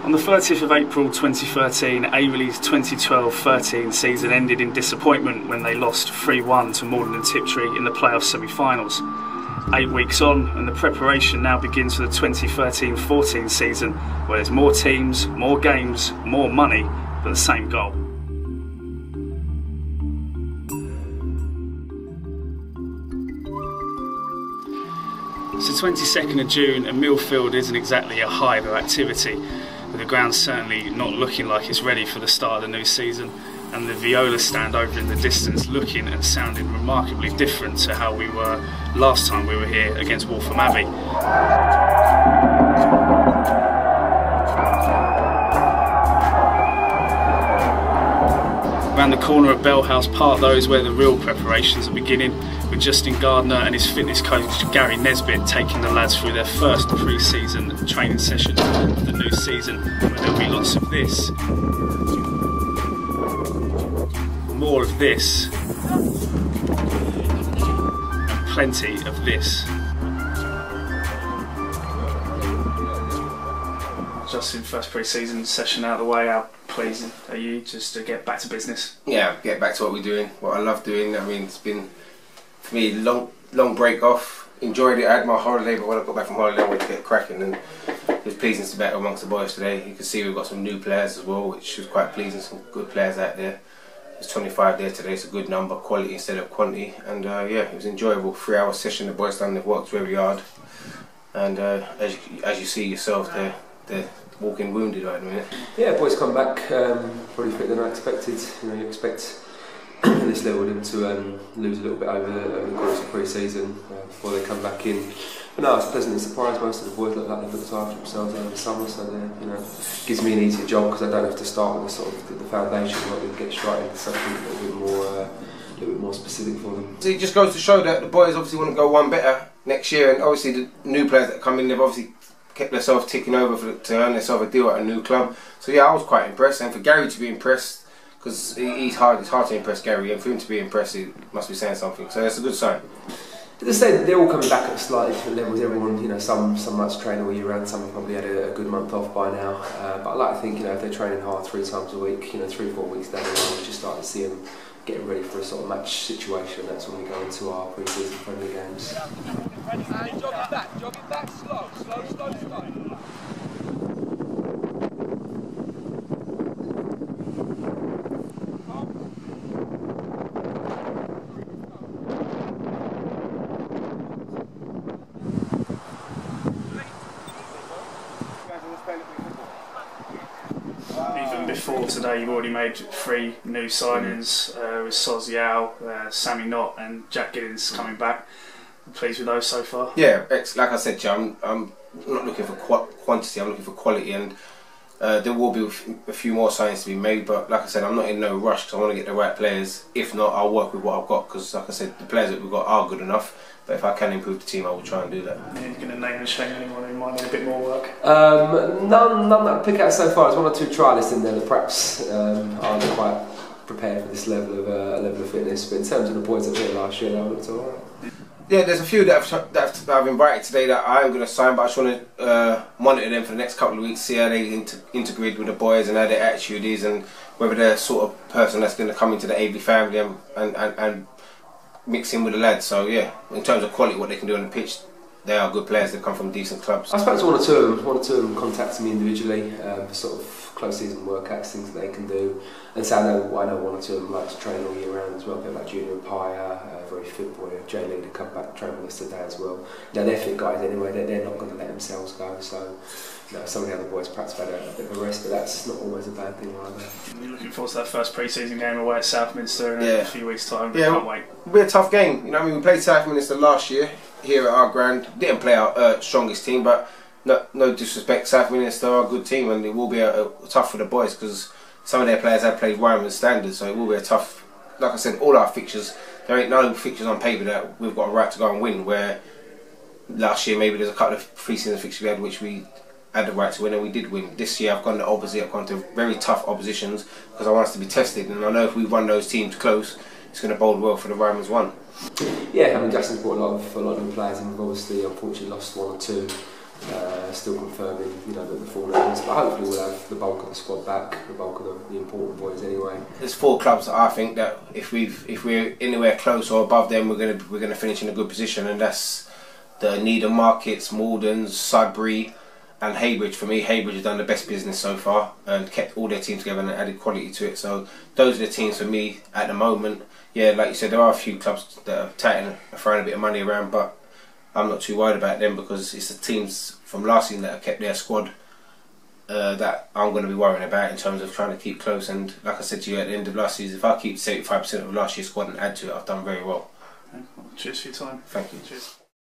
On the 30th of April 2013, Aveley's 2012-13 season ended in disappointment when they lost 3-1 to Morden and Tiptree in the playoff semi-finals. 8 weeks on, and the preparation now begins for the 2013-14 season, where there's more teams, more games, more money, but the same goal. It's the 22nd of June and Millfield isn't exactly a hive of activity, with the ground certainly not looking like it's ready for the start of the new season, and the viola stand over in the distance looking and sounding remarkably different to how we were last time we were here against Waltham Abbey. Around the corner at Bellhouse Park though is where the real preparations are beginning, with Justin Gardner and his fitness coach Gary Nisbet taking the lads through their first pre-season training session of the new season, where there'll be lots of this, more of this, and plenty of this. Justin, first pre-season session out of the way, how pleased are you just to get back to business? Yeah, get back to what we're doing, what I love doing. I mean, it's been, for me, long break off. Enjoyed it. I had my holiday, but when I got back from holiday I wanted to get cracking, and it was pleasing to be back amongst the boys today. You can see we've got some new players as well, which was quite pleasing, some good players out there. There's 25 there today, it's a good number, quality instead of quantity, and yeah, it was enjoyable. 3-hour session, the boys done, they've worked very hard, and as you see yourself, they're walking wounded right at the minute. Yeah, boys come back probably fitter than I expected. You know, you expect at this level them to lose a little bit over the course of pre-season before they come back in. But no, I was pleasantly surprised. Most of the boys look like they've looked after themselves over the summer, so you know, gives me an easier job because I don't have to start with the sort of the foundation, but we can get straight into something a little bit more specific for them. So it just goes to show that the boys obviously want to go one better next year, and obviously the new players that come in, they've obviously kept themselves ticking over to earn themselves a deal at a new club. So yeah, I was quite impressed, and for Gary to be impressed, because it's hard to impress Gary, and for him to be impressed, he must be saying something. So that's a good sign. But to say that they're all coming back at slightly different levels. Everyone, you know, some likes to train all year round. Some have probably had a good month off by now. But I like to think, you know, if they're training hard 3 times a week, you know, 3-4 weeks down the line, we just start to see them getting ready for a sort of match situation. That's when we go into our pre-season friendly games. And jog it back, slow. Even before today, you've already made 3 new signings with Sozial, Sammy Knott and Jack Giddens coming back. Pleased with those so far? Yeah, like I said, Joe, I'm not looking for quantity, I'm looking for quality, and there will be a few more signings to be made, but like I said, I'm not in no rush because I want to get the right players. If not, I'll work with what I've got, because like I said, the players that we've got are good enough, but if I can improve the team, I will try and do that. Are you going to name and shame anyone who might need a bit more work? None that I pick out so far. There's 1 or 2 trialists in there that perhaps aren't quite prepared for this level of fitness, but in terms of the boys that were here last year, they looked alright. Yeah, there's a few that I've invited today that I am going to sign, but I just want to monitor them for the next couple of weeks, see how they integrate with the boys and how their attitude is, and whether they're the sort of person that's going to come into the Aveley family and mix in with the lads. So yeah, in terms of quality, what they can do on the pitch, they are good players. They come from decent clubs. I spoke to 1 or 2 of them. 1 or 2 of them contacted me individually for sort of close season workouts, things that they can do. And so I know 1 or 2 of them like to train all year round as well. People like Junior and Paya, a very fit boy, Jay Lee to come back train with us today as well. Now they're fit guys anyway. They're not going to let themselves go. So you know, some of the other boys perhaps have had a bit of a rest, but that's not always a bad thing either. You're looking forward to that first pre-season game away at Southminster in a few weeks' time. Yeah, can't wait. It'll be a tough game. You know, I mean, we played Southminster last year here at our ground. Didn't play our strongest team, but no disrespect, Southminster are a good team, and it will be tough for the boys because some of their players have played Ryman standards, so it will be a tough. Like I said, all our fixtures, there ain't no fixtures on paper that we've got a right to go and win. Where last year maybe there's a couple of pre-season fixtures we had which we had the right to win, and we did win. This year I've gone the opposite. I've gone to very tough oppositions because I want us to be tested, and I know if we run those teams close, it's going to bode well for the Rymans 1. Yeah, I mean Justin's brought a lot of new players in. We've obviously unfortunately lost 1 or 2 Still confirming, you know, the 4 names, but hopefully we'll have the bulk of the squad back, the bulk of the important boys anyway. There's 4 clubs that I think that if we're anywhere close or above them, we're gonna finish in a good position, and that's the Needham Markets, Maldons, Sudbury, and Haybridge. For me, Haybridge has done the best business so far and kept all their teams together and added quality to it. So those are the teams for me at the moment. Yeah, like you said, there are a few clubs that are tight and throwing a bit of money around, but I'm not too worried about them because it's the teams from last season that have kept their squad that I'm going to be worrying about in terms of trying to keep close. And like I said to you at the end of last season, if I keep 75% of last year's squad and add to it, I've done very well. Cheers for your time. Thank you. Cheers.